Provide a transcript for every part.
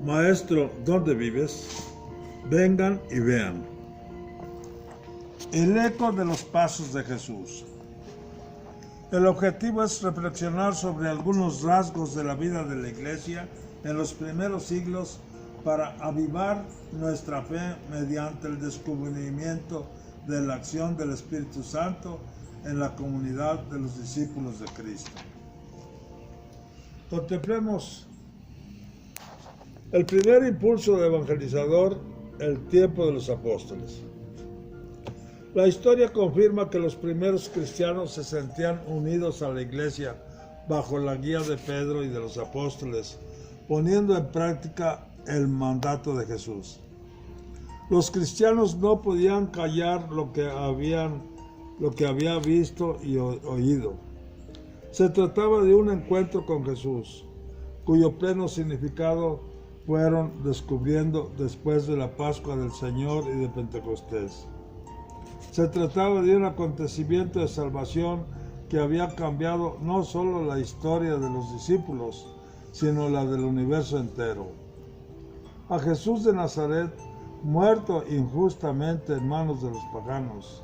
Maestro, ¿dónde vives? Vengan y vean. El eco de los pasos de Jesús. El objetivo es reflexionar sobre algunos rasgos de la vida de la Iglesia en los primeros siglos para avivar nuestra fe mediante el descubrimiento de la acción del Espíritu Santo en la comunidad de los discípulos de Cristo. Contemplemos el primer impulso de evangelizador, el tiempo de los apóstoles. La historia confirma que los primeros cristianos se sentían unidos a la Iglesia bajo la guía de Pedro y de los apóstoles, poniendo en práctica el mandato de Jesús. Los cristianos no podían callar lo que había visto y oído. Se trataba de un encuentro con Jesús, cuyo pleno significado fueron descubriendo después de la Pascua del Señor y de Pentecostés. Se trataba de un acontecimiento de salvación que había cambiado no solo la historia de los discípulos, sino la del universo entero. A Jesús de Nazaret, muerto injustamente en manos de los paganos,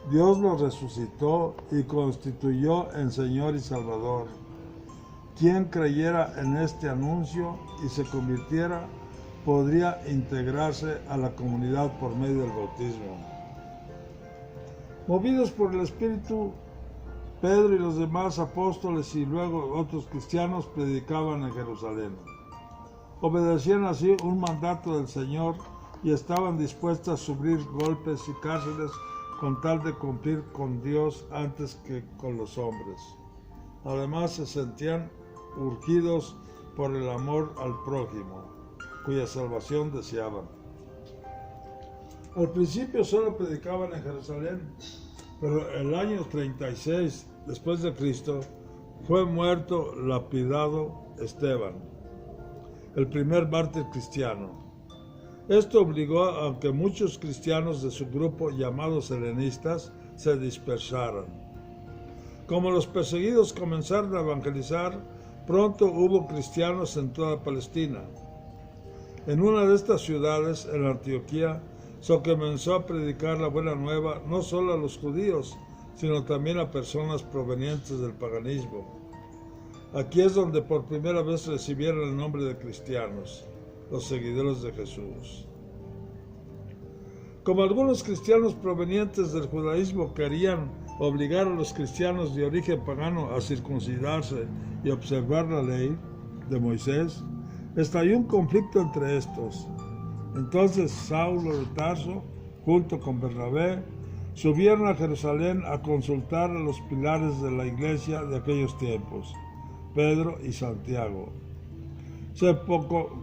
Dios lo resucitó y constituyó en Señor y Salvador. Quien creyera en este anuncio y se convirtiera, podría integrarse a la comunidad por medio del bautismo. Movidos por el Espíritu, Pedro y los demás apóstoles y luego otros cristianos predicaban en Jerusalén. Obedecían así un mandato del Señor y estaban dispuestos a sufrir golpes y cárceles con tal de cumplir con Dios antes que con los hombres. Además se sentían urgidos por el amor al prójimo, cuya salvación deseaban. Al principio solo predicaban en Jerusalén, pero el año 36 después de Cristo fue muerto, lapidado Esteban, el primer mártir cristiano. Esto obligó a que muchos cristianos de su grupo, llamados helenistas, se dispersaran. Como los perseguidos comenzaron a evangelizar, pronto hubo cristianos en toda Palestina. En una de estas ciudades, en Antioquía, se comenzó a predicar la buena nueva no solo a los judíos, sino también a personas provenientes del paganismo. Aquí es donde por primera vez recibieron el nombre de cristianos, los seguidores de Jesús. Como algunos cristianos provenientes del judaísmo querían obligar a los cristianos de origen pagano a circuncidarse y observar la ley de Moisés, estalló un conflicto entre estos. Entonces Saulo de Tarso, junto con Bernabé, subieron a Jerusalén a consultar a los pilares de la iglesia de aquellos tiempos, Pedro y Santiago. Se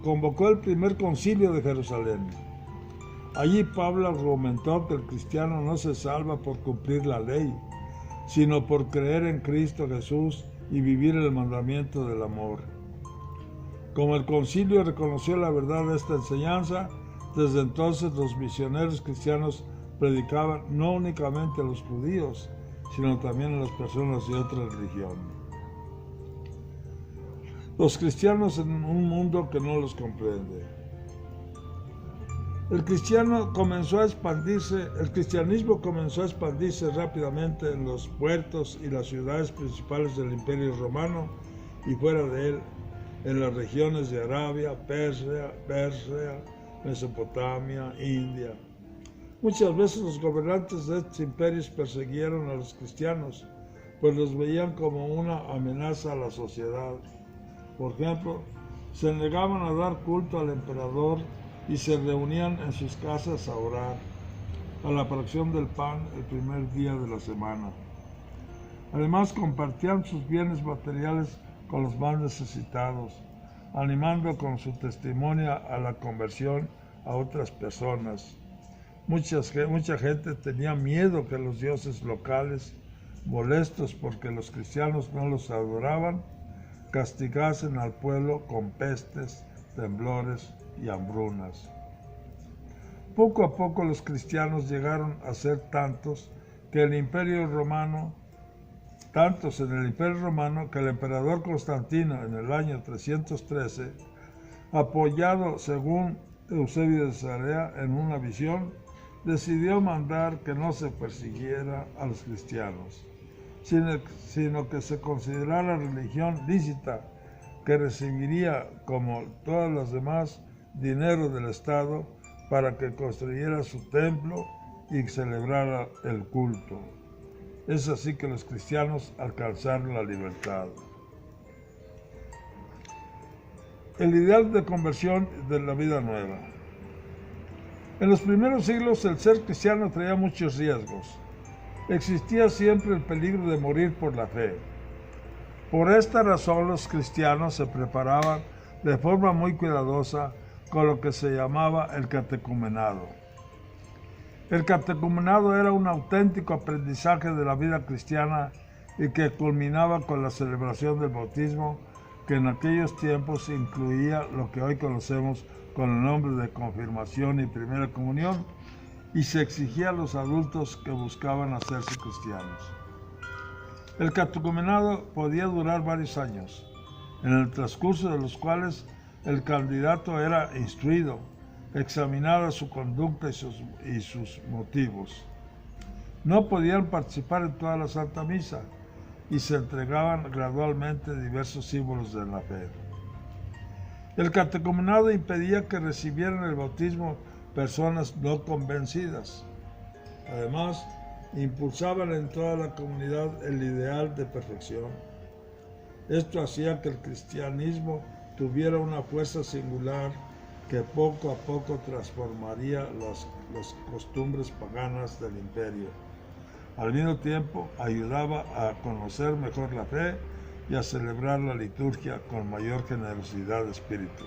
convocó el primer concilio de Jerusalén. Allí Pablo argumentó que el cristiano no se salva por cumplir la ley, sino por creer en Cristo Jesús y vivir el mandamiento del amor. Como el concilio reconoció la verdad de esta enseñanza, desde entonces los misioneros cristianos predicaban no únicamente a los judíos, sino también a las personas de otra religión. Los cristianos en un mundo que no los comprende. El cristianismo comenzó a expandirse rápidamente en los puertos y las ciudades principales del Imperio Romano y fuera de él, en las regiones de Arabia, Persia, Mesopotamia, India. Muchas veces los gobernantes de estos imperios perseguieron a los cristianos, pues los veían como una amenaza a la sociedad. Por ejemplo, se negaban a dar culto al emperador y se reunían en sus casas a orar a la fracción del pan el primer día de la semana. Además, compartían sus bienes materiales con los más necesitados, animando con su testimonio a la conversión a otras personas. Mucha gente tenía miedo que los dioses locales, molestos porque los cristianos no los adoraban, castigasen al pueblo con pestes, temblores y hambrunas. Poco a poco los cristianos llegaron a ser tantos en el Imperio Romano que el emperador Constantino en el año 313 apoyado según Eusebio de Cesarea en una visión, decidió mandar que no se persiguiera a los cristianos, sino que se considerara religión lícita, que recibiría, como todas las demás, dinero del Estado para que construyera su templo y celebrara el culto. Es así que los cristianos alcanzaron la libertad. El ideal de conversión de la vida nueva. En los primeros siglos el ser cristiano traía muchos riesgos. Existía siempre el peligro de morir por la fe. Por esta razón los cristianos se preparaban de forma muy cuidadosa con lo que se llamaba el catecumenado. El catecumenado era un auténtico aprendizaje de la vida cristiana y que culminaba con la celebración del bautismo, que en aquellos tiempos incluía lo que hoy conocemos con el nombre de confirmación y primera comunión, y se exigía a los adultos que buscaban hacerse cristianos. El catecumenado podía durar varios años, en el transcurso de los cuales el candidato era instruido, examinada su conducta y sus motivos. No podían participar en toda la Santa Misa y se entregaban gradualmente diversos símbolos de la fe. El catecumenado impedía que recibieran el bautismo personas no convencidas. Además, impulsaban en toda la comunidad el ideal de perfección. Esto hacía que el cristianismo tuviera una fuerza singular que poco a poco transformaría las costumbres paganas del imperio. Al mismo tiempo, ayudaba a conocer mejor la fe y a celebrar la liturgia con mayor generosidad de espíritu.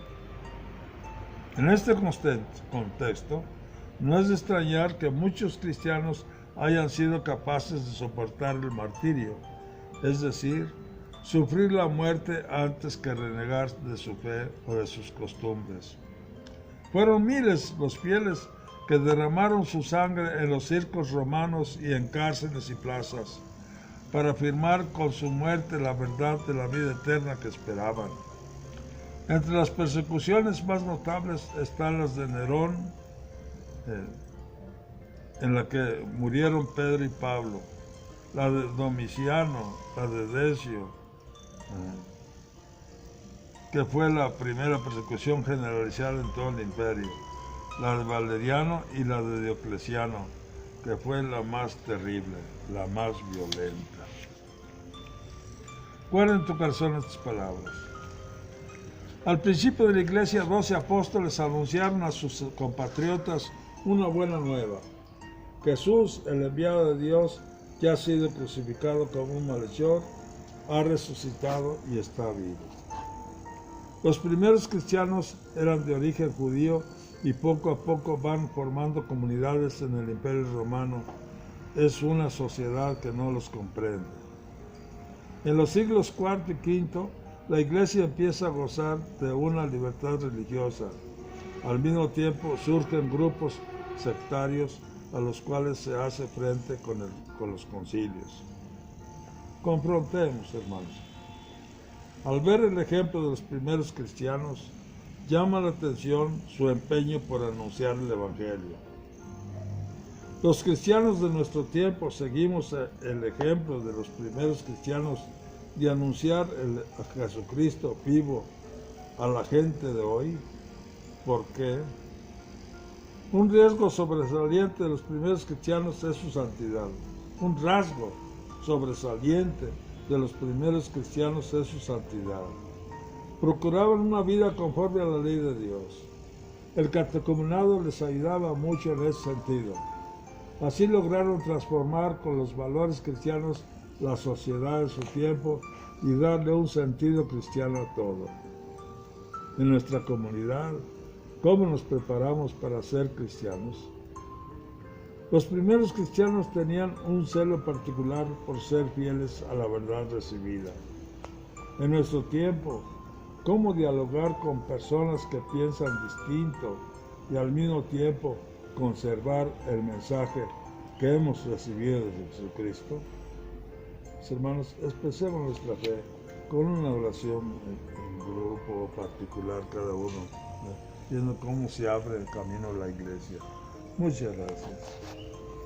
En este contexto, no es de extrañar que muchos cristianos hayan sido capaces de soportar el martirio, es decir, sufrir la muerte antes que renegar de su fe o de sus costumbres. Fueron miles los fieles que derramaron su sangre en los circos romanos y en cárceles y plazas, para afirmar con su muerte la verdad de la vida eterna que esperaban. Entre las persecuciones más notables están las de Nerón, en la que murieron Pedro y Pablo, la de Domiciano, la de Decio, que fue la primera persecución generalizada en todo el imperio, la de Valeriano y la de Diocleciano, que fue la más terrible, la más violenta. Guarda en tu corazón estas palabras. Al principio de la iglesia, 12 apóstoles anunciaron a sus compatriotas una buena nueva. Jesús, el enviado de Dios, que ha sido crucificado como un malhechor, ha resucitado y está vivo. Los primeros cristianos eran de origen judío y poco a poco van formando comunidades en el Imperio Romano. Es una sociedad que no los comprende. En los siglos IV y V, la Iglesia empieza a gozar de una libertad religiosa. Al mismo tiempo surgen grupos sectarios a los cuales se hace frente con los concilios. Confrontemos, hermanos. Al ver el ejemplo de los primeros cristianos, llama la atención su empeño por anunciar el Evangelio. Los cristianos de nuestro tiempo seguimos el ejemplo de los primeros cristianos de anunciar a Jesucristo vivo a la gente de hoy. ¿Por qué? Un riesgo sobresaliente de los primeros cristianos es su santidad. Un rasgo sobresaliente de los primeros cristianos es su santidad. Procuraban una vida conforme a la ley de Dios. El catecumenado les ayudaba mucho en ese sentido. Así lograron transformar con los valores cristianos la sociedad de su tiempo y darle un sentido cristiano a todo. En nuestra comunidad, ¿cómo nos preparamos para ser cristianos? Los primeros cristianos tenían un celo particular por ser fieles a la verdad recibida. En nuestro tiempo, ¿cómo dialogar con personas que piensan distinto y al mismo tiempo conservar el mensaje que hemos recibido de Jesucristo? Hermanos, expresemos nuestra fe con una oración en grupo particular cada uno, viendo cómo se abre el camino a la iglesia. Muchas gracias.